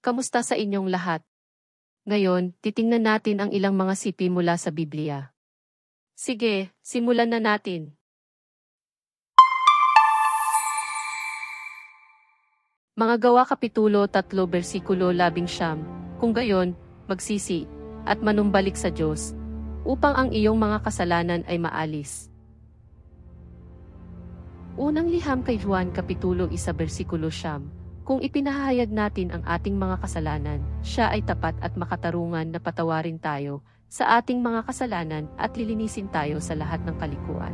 Kamusta sa inyong lahat? Ngayon, titingnan natin ang ilang mga sipi mula sa Biblia. Sige, simulan na natin. Mga Gawa Kapitulo 3 versikulo 11. Kung gayon, magsisi, at manumbalik sa Diyos, upang ang iyong mga kasalanan ay maalis. Unang liham kay Juan Kapitulo 1 versikulo 9. Kung ipinahayag natin ang ating mga kasalanan, siya ay tapat at makatarungan na patawarin tayo sa ating mga kasalanan at lilinisin tayo sa lahat ng kalikuan.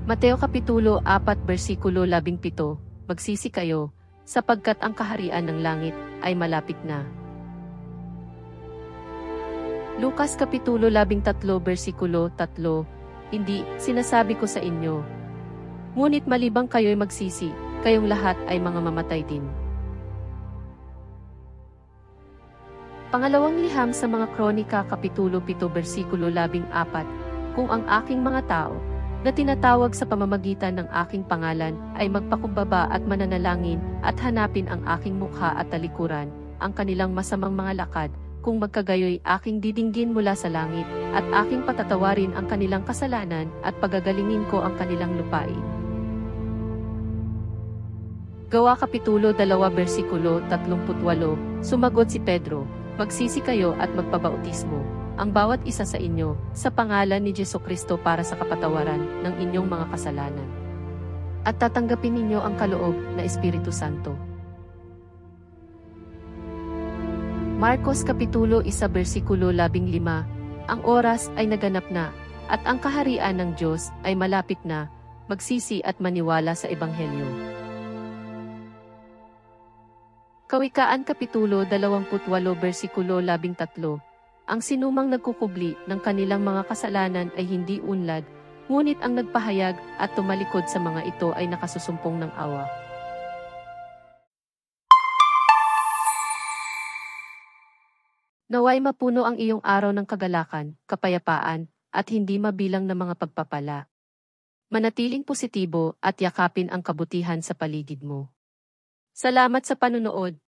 Mateo Kapitulo 4 versikulo 17. Magsisi kayo, sapagkat ang kaharian ng langit ay malapit na. Lukas Kapitulo 13 versikulo 3. Hindi, sinasabi ko sa inyo, ngunit malibang kayo'y magsisi, kayong lahat ay mga mamatay din. Pangalawang liham sa mga Kronika Kapitulo 7 versikulo 14. Kung ang aking mga tao, na tinatawag sa pamamagitan ng aking pangalan, ay magpakumbaba at mananalangin, at hanapin ang aking mukha at talikuran, ang kanilang masamang mga lakad, kung magkagayoy aking didinggin mula sa langit, at aking patatawarin ang kanilang kasalanan, at pagagalingin ko ang kanilang lupain. Gawa Kapitulo 2 versikulo 38. Sumagot si Pedro, magsisi kayo at magpabautismo, ang bawat isa sa inyo, sa pangalan ni Jesucristo para sa kapatawaran ng inyong mga kasalanan. At tatanggapin ninyo ang kaloob na Espiritu Santo. Marcos Kapitulo 1 versikulo 15. Ang oras ay naganap na, at ang kaharian ng Diyos ay malapit na, magsisi at maniwala sa Ebanghelyo. Kawikaan Kapitulo 28 versikulo 13. Ang sinumang nagkukubli ng kanilang mga kasalanan ay hindi unlad, ngunit ang nagpahayag at tumalikod sa mga ito ay nakasusumpong ng awa. Naway mapuno ang iyong araw ng kagalakan, kapayapaan, at hindi mabilang na mga pagpapala. Manatiling positibo at yakapin ang kabutihan sa paligid mo. Salamat sa panunood.